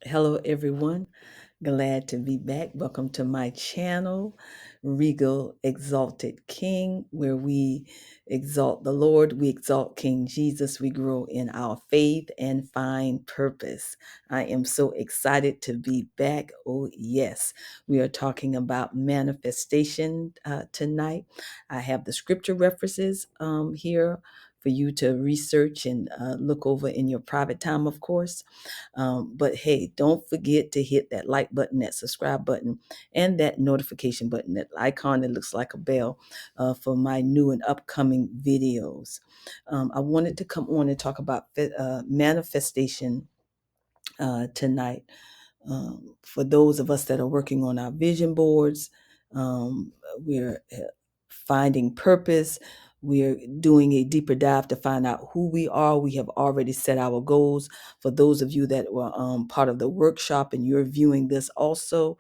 Hello, everyone. Glad to be back. Welcome to my channel, Regal Exalted King, where we exalt the Lord, we exalt King Jesus, we grow in our faith and find purpose. I am so excited to be back. Oh, yes. We are talking about manifestation tonight. I have the scripture references here for you to research and look over in your private time, of course. But hey, don't forget to hit that like button, that subscribe button, and that notification button, that icon that looks like a bell for my new and upcoming videos. I wanted to come on and talk about manifestation tonight. For those of us that are working on our vision boards, we're finding purpose. We're doing a deeper dive to find out who we are. We have already set our goals. For those of you that were part of the workshop and you're viewing this also,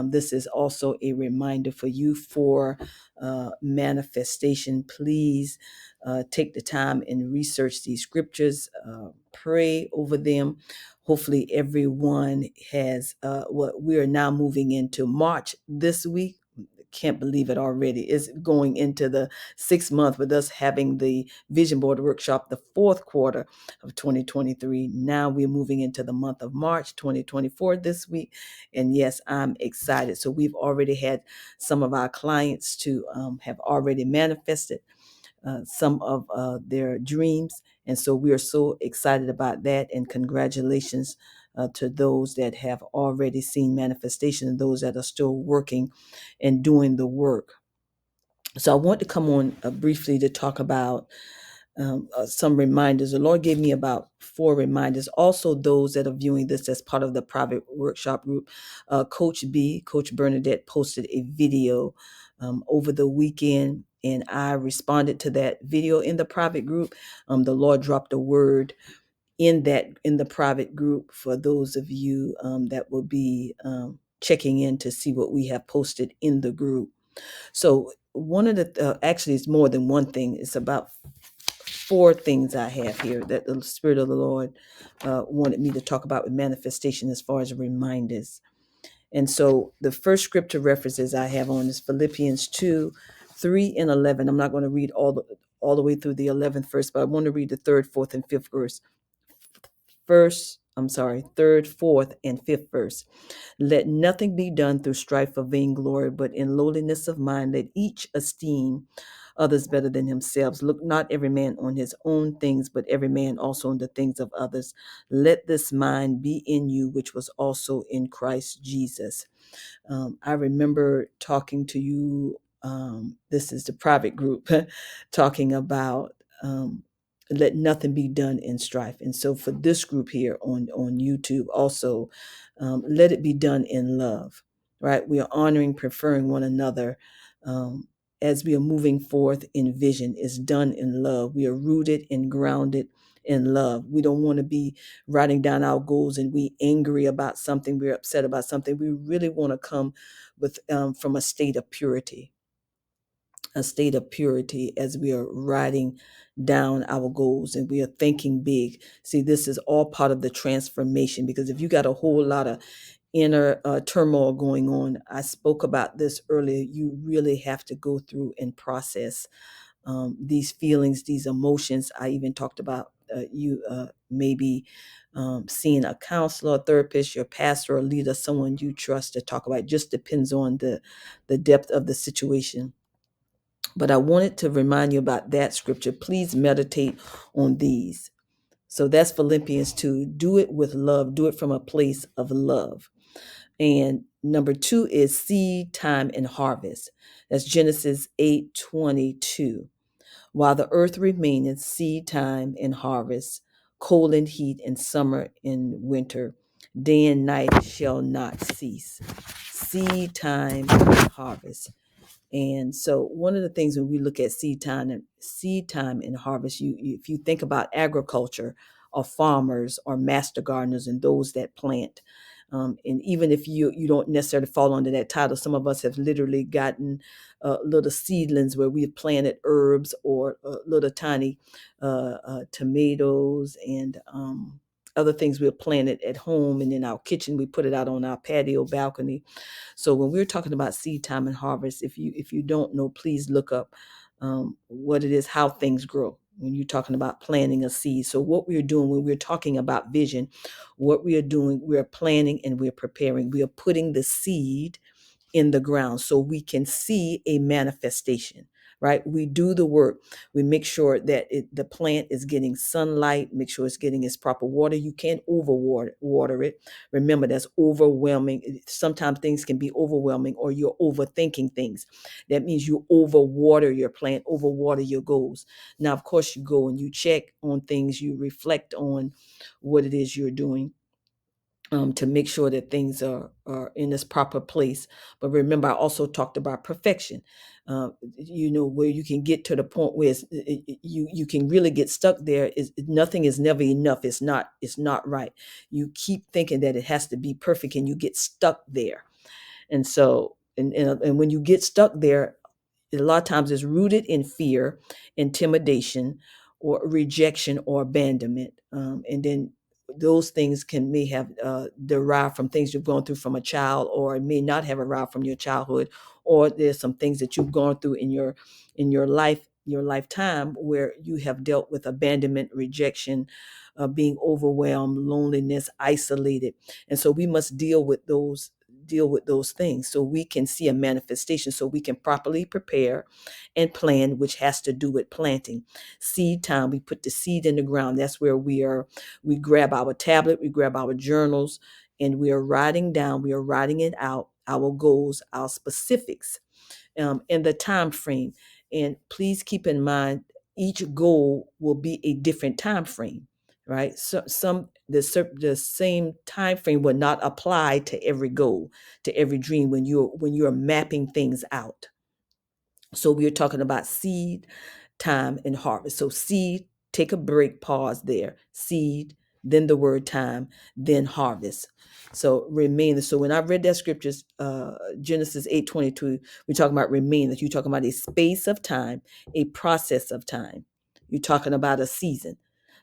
this is also a reminder for you for manifestation. Please take the time and research these scriptures, pray over them. Hopefully everyone has what we are now moving into March this week. Can't believe it already. It's going into the 6th month with us having the vision board workshop, the fourth quarter of 2023. Now we're moving into the month of March 2024 this week. And yes, I'm excited. So we've already had some of our clients to have already manifested some of their dreams. And so we are so excited about that. And congratulations to those that have already seen manifestation and those that are still working and doing the work. So I want to come on briefly to talk about some reminders. The Lord gave me about 4 reminders. Also, those that are viewing this as part of the private workshop group, Coach Bernadette, posted a video over the weekend, and I responded to that video in the private group. The Lord dropped a word in the private group for those of you that will be checking in to see what we have posted in the group. So one of the actually it's more than one thing. It's about 4 things I have here that the Spirit of the Lord wanted me to talk about with manifestation as far as reminders. And so the first scripture references I have on is Philippians 2, 3 and 11. I'm not going to read all the way through the 11th verse, but I want to read the 3rd, 4th, and 5th verse. Third, fourth, and fifth verse. Let nothing be done through strife or vainglory, but in lowliness of mind, let each esteem others better than themselves. Look not every man on his own things, but every man also on the things of others. Let this mind be in you, which was also in Christ Jesus. I remember talking to you, this is the private group, talking about let nothing be done in strife. And so for this group here on YouTube also, let it be done in love, right? We are honoring, preferring one another as we are moving forth in vision. Is done in love. We are rooted and grounded in love. We don't want to be writing down our goals and we angry about something, we're upset about something. We really want to come with from a state of purity as we are writing down our goals and we are thinking big. See, this is all part of the transformation, because if you got a whole lot of inner turmoil going on, I spoke about this earlier, you really have to go through and process these feelings, these emotions. I even talked about you maybe seeing a counselor, a therapist, your pastor, or leader, someone you trust to talk about. It just depends on the depth of the situation. But I wanted to remind you about that scripture. Please meditate on these. So that's Philippians 2. Do it with love. Do it from a place of love. And number 2 is seed time and harvest. That's Genesis 8:22. While the earth remaineth, seed time and harvest, cold and heat, and summer and winter, day and night shall not cease. Seed time and harvest. And so one of the things when we look at seed time and harvest, if you think about agriculture or farmers or master gardeners and those that plant, and even if you don't necessarily fall under that title, some of us have literally gotten little seedlings where we have planted herbs or little tiny tomatoes and other things we'll plant it at home, and in our kitchen we put it out on our patio balcony. So when we're talking about seed time and harvest, if you don't know, please look up what it is, how things grow when you're talking about planting a seed. So what we're doing when we're talking about vision, what we are doing, we're planning and we're preparing. We are putting the seed in the ground so we can see a manifestation, right? We do the work. We make sure that the plant is getting sunlight, make sure it's getting its proper water. You can't water it. Remember, that's overwhelming. Sometimes things can be overwhelming, or you're overthinking things. That means you overwater your plant, overwater your goals. Now, of course, you go and you check on things, you reflect on what it is you're doing, to make sure that things are in this proper place. But remember, I also talked about perfection. Where you can get to the point where you can really get stuck there. Is nothing is never enough. It's not right. You keep thinking that it has to be perfect, and you get stuck there. And so, and when you get stuck there, a lot of times it's rooted in fear, intimidation, or rejection or abandonment. And then those things may have derived from things you've gone through from a child, or it may not have arrived from your childhood, or there's some things that you've gone through in your life, your lifetime, where you have dealt with abandonment, rejection, being overwhelmed, loneliness, isolated. And so we must deal with those things so we can see a manifestation, so we can properly prepare and plan, which has to do with planting. Seed time, we put the seed in the ground. That's where we grab our tablet, we grab our journals, and we are writing it out, our goals, our specifics, and the time frame. And please keep in mind, each goal will be a different time frame, right? So the same time frame will not apply to every goal, to every dream, when you're mapping things out. So we are talking about seed, time, and harvest. So seed, take a break, pause there. Seed, then the word time, then harvest. So remain. So when I read that scriptures, Genesis 8:22, we're talking about remain. That you're talking about a space of time, a process of time. You're talking about a season.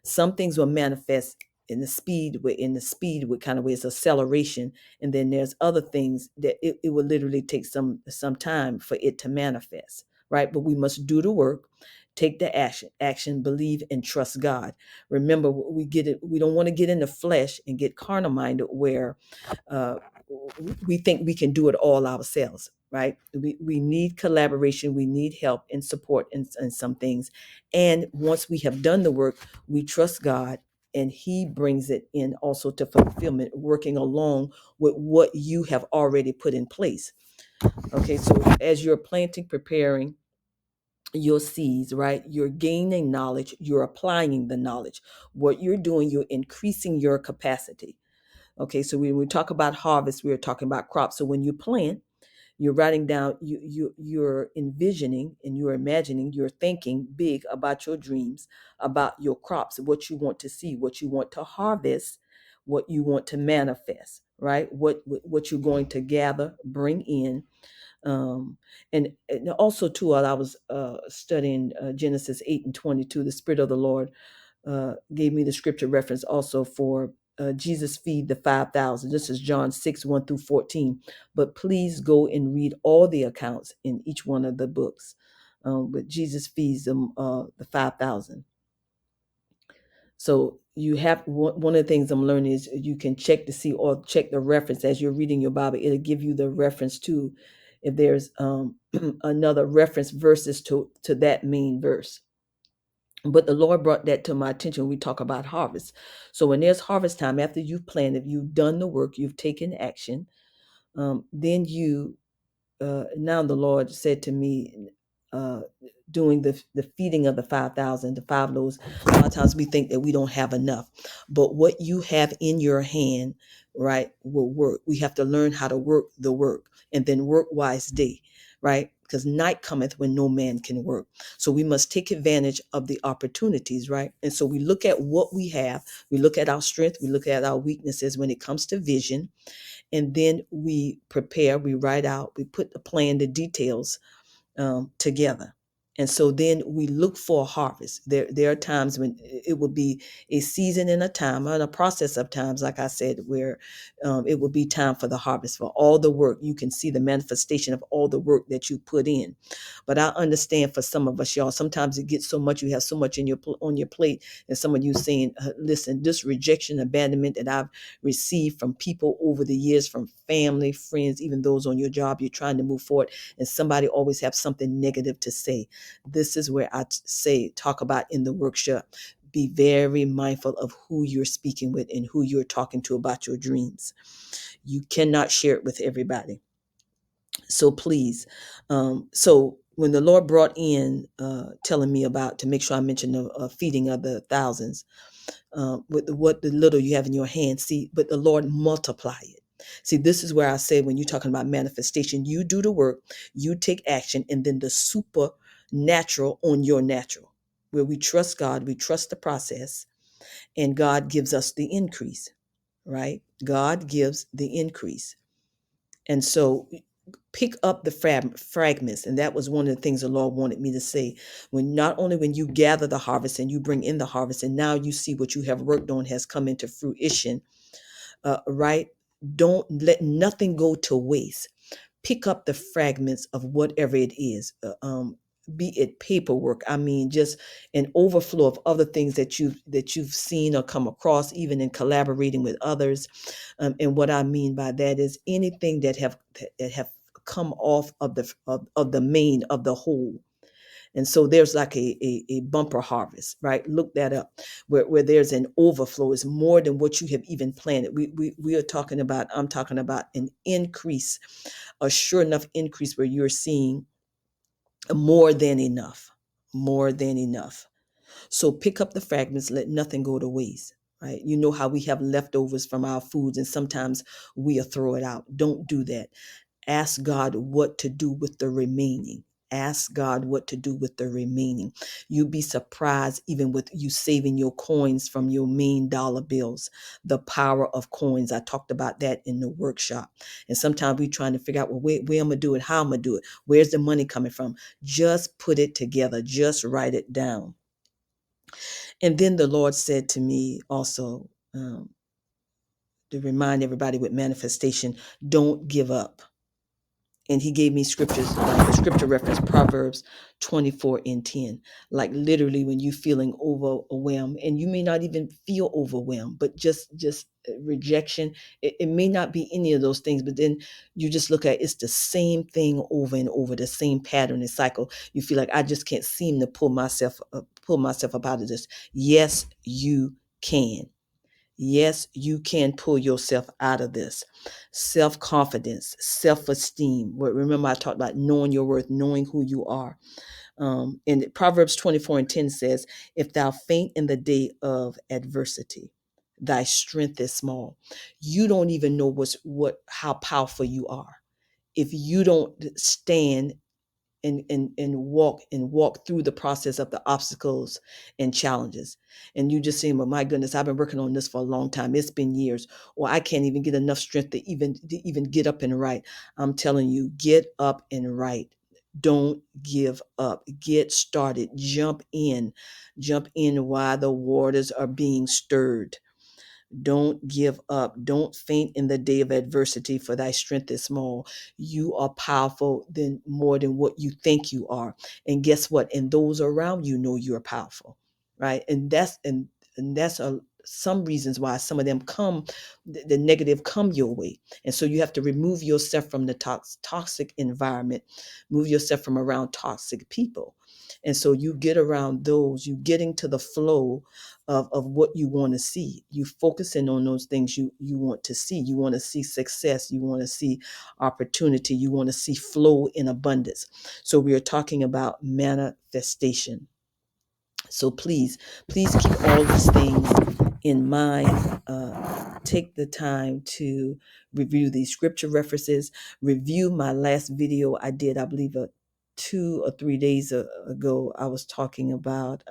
Some things will manifest in the speed with kind of way, it's acceleration, and then there's other things that it will literally take some time for it to manifest, right? But we must do the work, take the action, believe, and trust God. Remember, we don't want to get in the flesh and get carnal minded, where uh, we think we can do it all ourselves, right? We need collaboration, we need help and support in some things. And once we have done the work, we trust God, and He brings it in also to fulfillment, working along with what you have already put in place. Okay, so as you're planting, preparing your seeds, right? You're gaining knowledge, you're applying the knowledge. What you're doing, you're increasing your capacity. Okay, so when we talk about harvest, we're talking about crops. So when you plant, you're writing down, you're envisioning, and you're imagining, you're thinking big about your dreams, about your crops, what you want to see, what you want to harvest, what you want to manifest, right? What you're going to gather, bring in. And also too, while I was studying Genesis 8:22, the Spirit of the Lord gave me the scripture reference also for Jesus feed the 5,000. This is John 6:1-14. But please go and read all the accounts in each one of the books. But Jesus feeds them, the 5,000. So you have, one of the things I'm learning is you can check to see, or check the reference as you're reading your Bible. It'll give you the reference to, if there's another reference verses to that main verse. But the Lord brought that to my attention when we talk about harvest. So when there's harvest time, after you've planted, you've done the work, you've taken action, then now the Lord said to me, uh, doing the feeding of the 5,000, the five loaves. A lot of times we think that we don't have enough, but what you have in your hand, right, will work. We have to learn how to work the work, and then work wise day, right? Because night cometh when no man can work. So we must take advantage of the opportunities, right? And so we look at what we have, we look at our strength, we look at our weaknesses when it comes to vision, and then we prepare, we write out, we put the plan, the details together. And so then we look for a harvest. There are times when it will be a season and a time and a process of times, like I said, where it will be time for the harvest, for all the work. You can see the manifestation of all the work that you put in. But I understand for some of us, y'all, sometimes it gets so much, you have so much in on your plate, and some of you saying, listen, this rejection, abandonment that I've received from people over the years, from family, friends, even those on your job, you're trying to move forward, and somebody always have something negative to say. This is where I talk about in the workshop. Be very mindful of who you're speaking with and who you're talking to about your dreams. You cannot share it with everybody. So please, so when the Lord brought in, telling me about, to make sure I mention the feeding of the thousands, with what the little you have in your hand, see, but the Lord multiply it. See, this is where I say, when you're talking about manifestation, you do the work, you take action, and then the supernatural on your natural, where we trust God, we trust the process, and God gives us the increase, right? God gives the increase. And so pick up the fragments. And that was one of the things the Lord wanted me to say. When not only when you gather the harvest and you bring in the harvest, and now you see what you have worked on has come into fruition, right? Don't let nothing go to waste. Pick up the fragments of whatever it is. Be it paperwork, I mean, just an overflow of other things that you've seen or come across, even in collaborating with others. And what I mean by that is anything that have come off of the main of the whole. And so there's like a bumper harvest, right? Look that up, where there's an overflow. Is more than what you have even planted. We are talking about, I'm talking about an increase, a sure enough increase, where you're seeing more than enough, more than enough. So pick up the fragments, let nothing go to waste, right? You know how we have leftovers from our foods, and sometimes we'll throw it out. Don't do that. Ask God what to do with the remaining. Ask God what to do with the remaining. You'll be surprised, even with you saving your coins from your main dollar bills, the power of coins. I talked about that in the workshop. And sometimes we're trying to figure out, well, where I'm going to do it, how I'm going to do it, where's the money coming from? Just put it together, just write it down. And then the Lord said to me also, to remind everybody with manifestation, don't give up. And he gave me scriptures, like the scripture reference, Proverbs 24:10. Like literally when you feeling overwhelmed, and you may not even feel overwhelmed, but just rejection. It may not be any of those things, but then you just look at, it's the same thing over and over, the same pattern and cycle. You feel like, I just can't seem to pull myself up out of this. Yes, you can. Yes, you can pull yourself out of this. Self-confidence, self-esteem. Remember, I talked about knowing your worth, knowing who you are. And Proverbs 24:10 says, if thou faint in the day of adversity, thy strength is small. You don't even know how powerful you are. If you don't stand and walk through the process of the obstacles and challenges, and you just say, well, my goodness, I've been working on this for a long time, it's been years, or I can't even get enough strength to even get up and write. I'm telling you, get up and write. Don't give up. Get started. Jump in while the waters are being stirred. Don't give up. Don't faint in the day of adversity, for thy strength is small. You are powerful more than what you think you are. And guess what? And those around you know you're powerful, right? And that's some reasons why some of them the negative come your way. And so you have to remove yourself from the toxic environment, move yourself from around toxic people. And so you get around those, you getting to the flow of what you want to see. You focusing on those things you want to see. You want to see success. You want to see opportunity. You want to see flow in abundance. So we are talking about manifestation. So please keep all these things in mind. Take the time to review these scripture references. Review my last video I did, I believe, 2 or 3 days ago. I was talking about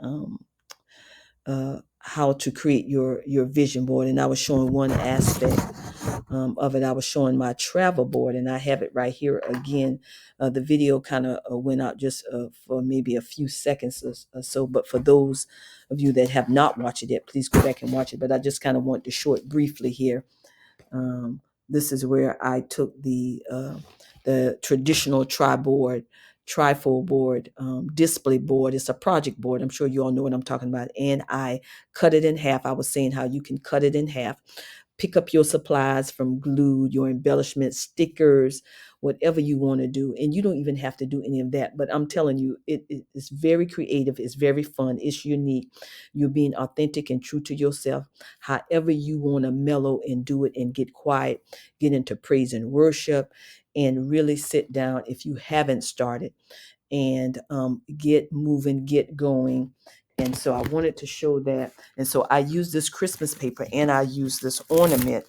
how to create your vision board, and I was showing one aspect of it, I was showing my travel board, and I have it right here again. The video kind of went out just for maybe a few seconds or so, but for those of you that have not watched it yet, please go back and watch it. But I just kind of want to show it briefly here. This is where I took the traditional trifold board, display board. It's a project board. I'm sure you all know what I'm talking about. And I cut it in half. I was saying how you can cut it in half. Pick up your supplies from glue, your embellishments, stickers, whatever you want to do. And you don't even have to do any of that. But I'm telling you, it's very creative. It's very fun. It's unique. You're being authentic and true to yourself. However you want to mellow and do it and get quiet, get into praise and worship, and really sit down if you haven't started and get moving, get going. And so I wanted to show that. And so I use this Christmas paper and I use this ornament.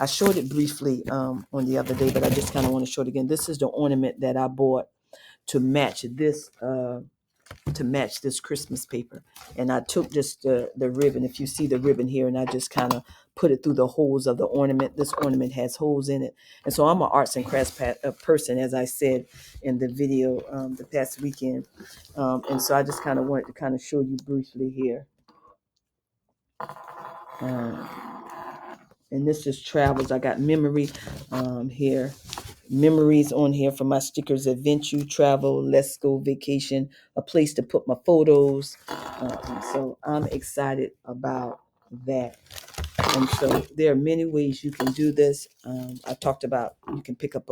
I showed it briefly on the other day, but I just kind of want to show it again. This is the ornament that I bought to match this Christmas paper. And I took just the ribbon, if you see the ribbon here, and I just kind of put it through the holes of the ornament. This ornament has holes in it. And so I'm an arts and crafts person, as I said in the video the past weekend. And so I just kind of wanted to kind of show you briefly here. And this just travels. I got memory here. Memories on here for my stickers: adventure, travel, let's go, vacation, a place to put my photos. So I'm excited about that. And so there are many ways you can do this. I talked about you can pick up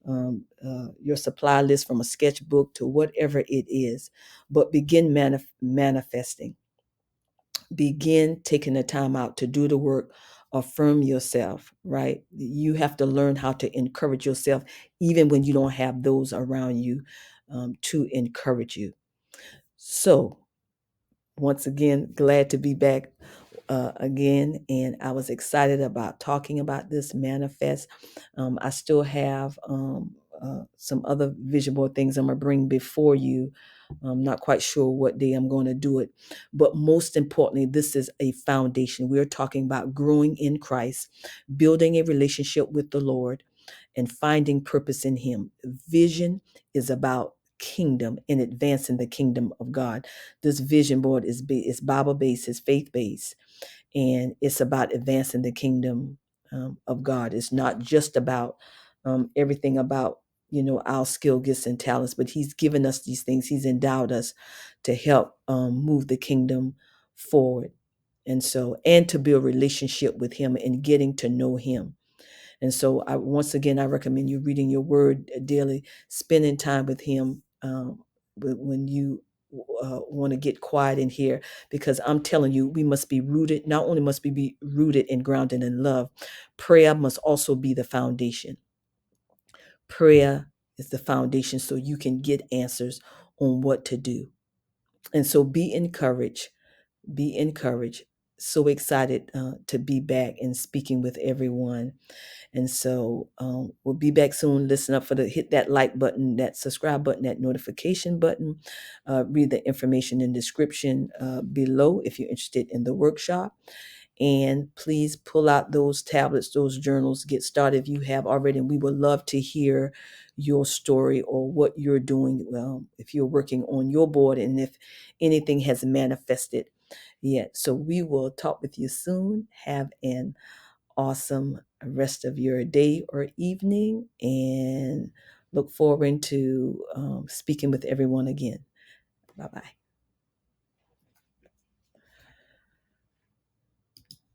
your supply list from a sketchbook to whatever it is, but begin manifesting. Begin taking the time out to do the work. Affirm yourself, right? You have to learn how to encourage yourself even when you don't have those around you to encourage you. So once again, glad to be back again, and I was excited about talking about this manifest. I still have some other vision board things I'm gonna bring before you. I'm not quite sure what day I'm going to do it, but most importantly, this is a foundation. We're talking about growing in Christ, building a relationship with the Lord, and finding purpose in Him. Vision is about kingdom and advancing the kingdom of God. This vision board is Bible based, it's faith based, and it's about advancing the kingdom of God. It's not just about everything about our skill, gifts, and talents, but He's given us these things. He's endowed us to help move the kingdom forward, and to build relationship with Him and getting to know Him. And so, once again, I recommend you reading your Word daily, spending time with Him when you want to get quiet in here, because I'm telling you, we must be rooted. Not only must we be rooted and grounded in love, prayer must also be the foundation. Prayer is the foundation so you can get answers on what to do. And so be encouraged. Be encouraged. So excited to be back and speaking with everyone. And so we'll be back soon. Listen up hit that like button, that subscribe button, that notification button. Read the information in the description below if you're interested in the workshop. And please pull out those tablets, those journals, get started if you have already. And we would love to hear your story or what you're doing if you're working on your board and if anything has manifested yet. So we will talk with you soon. Have an awesome rest of your day or evening, and look forward to speaking with everyone again. Bye-bye.